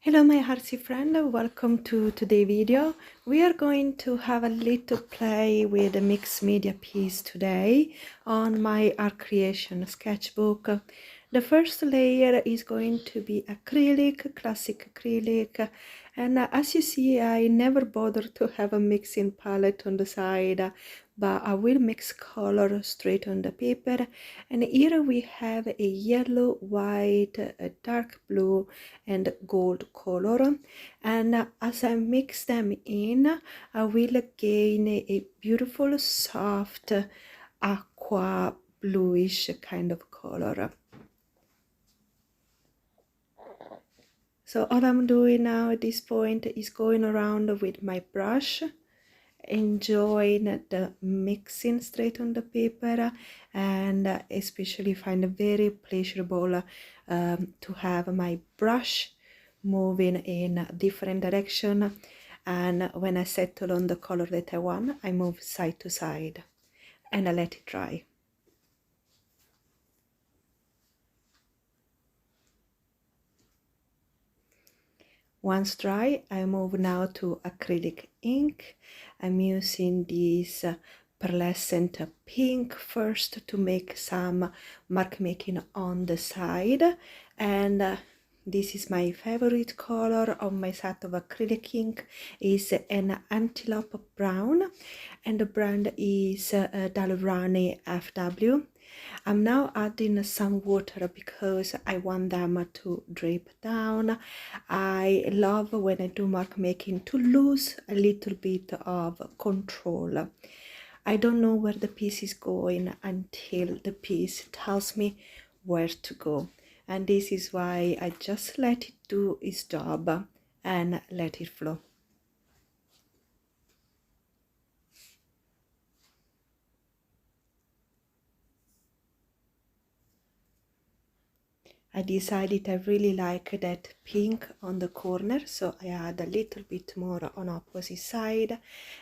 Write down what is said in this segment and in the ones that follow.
Hello my hearty friend, welcome to today's video. We are going to have a little play with a mixed media piece today on my art creation sketchbook. The first layer is going to be acrylic, classic acrylic, and as you see I never bothered to have a mixing palette on the side, but I will mix color straight on the paper. And here we have a yellow, white, a dark blue and gold color, and as I mix them in I will gain a beautiful soft aqua bluish kind of color. So all I'm doing now at this point is going around with my brush, enjoying the mixing straight on the paper, and especially find it very pleasurable to have my brush moving in a different direction, and when I settle on the color that I want, I move side to side and I let it dry. Once dry, I move now to acrylic ink. I'm using this pearlescent pink first to make some mark making on the side, and this is my favorite color on my set of acrylic ink. Is an antelope brown, and the brand is Dalrani FW. I'm now adding some water because I want them to drip down. I love when I do mark making to lose a little bit of control. I don't know where the piece is going until the piece tells me where to go. And this is why I just let it do its job and let it flow. I decided I really like that pink on the corner, so I add a little bit more on opposite side,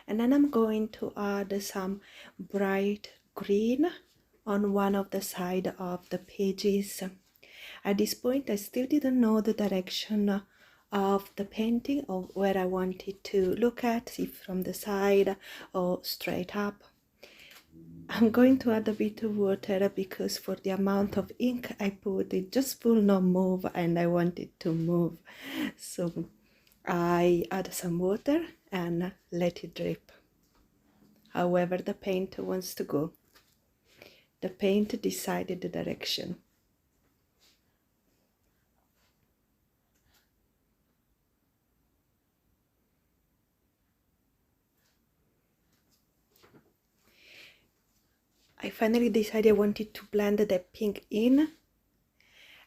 and then I'm going to add some bright green on one of the side of the pages. At this point I still didn't know the direction of the painting or where I wanted to look at, if from the side or straight up. I'm going to add a bit of water because for the amount of ink I put, it just will not move and I want it to move. So I add some water and let it drip however the paint wants to go. The paint decided the direction. I finally decided I wanted to blend the pink in,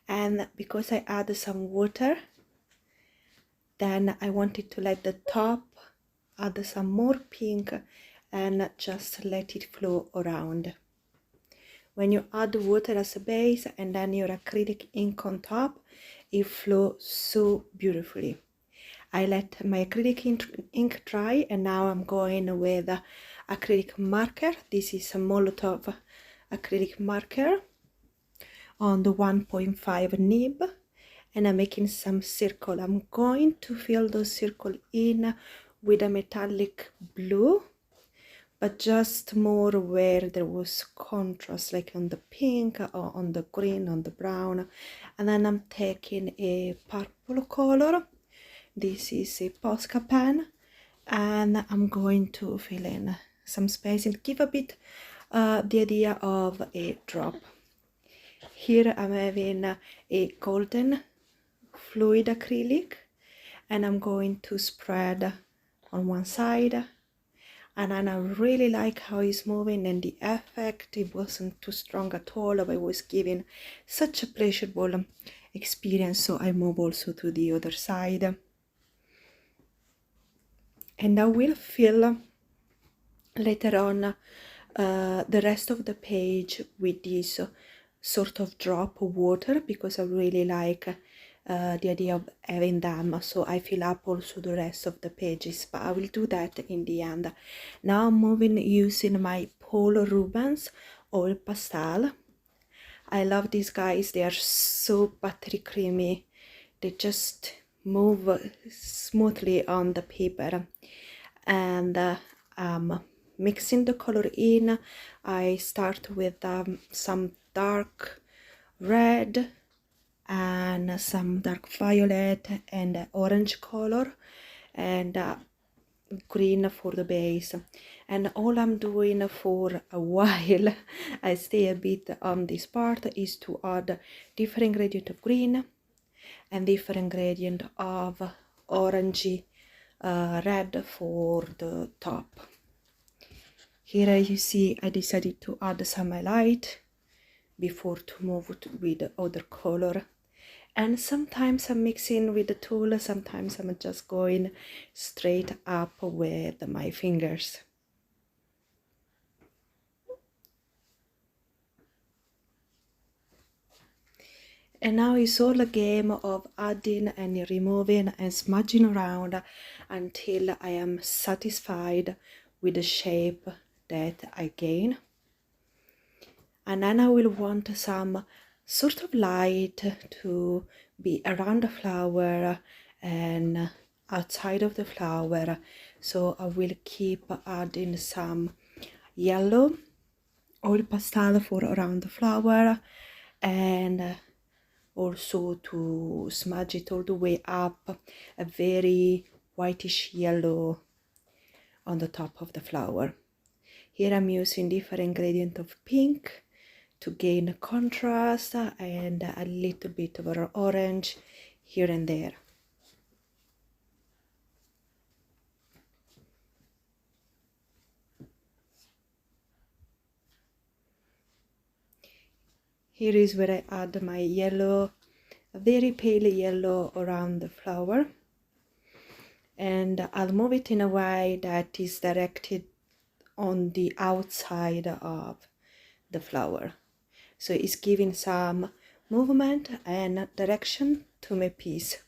and because I added some water, then I wanted to let the top add some more pink and just let it flow around. When you add water as a base and then your acrylic ink on top, it flows so beautifully. I let my acrylic ink dry, and now I'm going with acrylic marker. This is a Molotov acrylic marker on the 1.5 nib, and I'm making some circle. I'm going to fill those circle in with a metallic blue, but just more where there was contrast, like on the pink or on the green, on the brown. And then I'm taking a purple color. This is a Posca pen, and I'm going to fill in some space and give a bit the idea of a drop. Here I'm having a golden fluid acrylic, and I'm going to spread on one side, and then I really like how it's moving, and the effect, it wasn't too strong at all, but it was giving such a pleasurable experience. So I move also to the other side, and I will fill later on the rest of the page with this sort of drop of water, because I really like the idea of having them, so I fill up also the rest of the pages, but I will do that in the end. Now I'm moving using my Paul Rubens oil pastel. I love these guys, they are so buttery creamy, they just move smoothly on the paper, and mixing the color in. I start with some dark red and some dark violet and orange color, and green for the base. And all I'm doing for a while, I stay a bit on this part, is to add different gradient of green and different gradient of orangey red for the top. Here you see I decided to add some highlight before to move with the other color. And sometimes I'm mixing with the tool, sometimes I'm just going straight up with my fingers. And now it's all a game of adding and removing and smudging around until I am satisfied with the shape that I gain. And then I will want some sort of light to be around the flower and outside of the flower. So I will keep adding some yellow oil pastel for around the flower, and also to smudge it all the way up, a very whitish yellow on the top of the flower. Here I'm using different gradient of pink to gain contrast and a little bit of orange here and there. Here is where I add my yellow, a very pale yellow around the flower, and I'll move it in a way that is directed on the outside of the flower. So it's giving some movement and direction to my piece.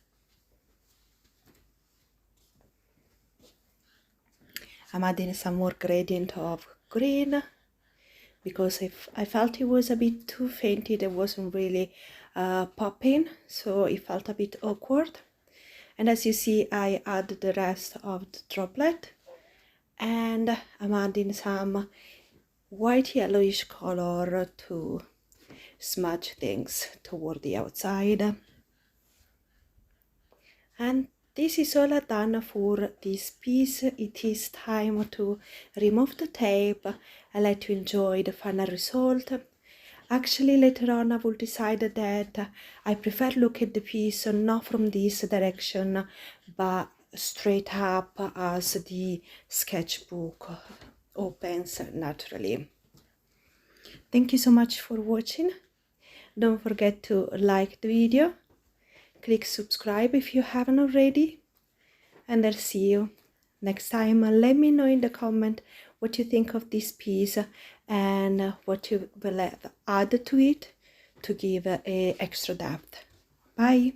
I'm adding some more gradient of green because if I felt it was a bit too fainted, it wasn't really popping, so it felt a bit awkward. And as you see, I add the rest of the droplet, and I'm adding some white yellowish color to smudge things toward the outside. And this is all done for this piece. It is time to remove the tape and let you enjoy the final result. Actually, later on I will decide that I prefer look at the piece not from this direction but straight up as the sketchbook opens naturally. Thank you so much for watching. Don't forget to like the video, click subscribe if you haven't already, and I'll see you next time. Let me know in the comment what you think of this piece and what you will add to it to give a extra depth. Bye!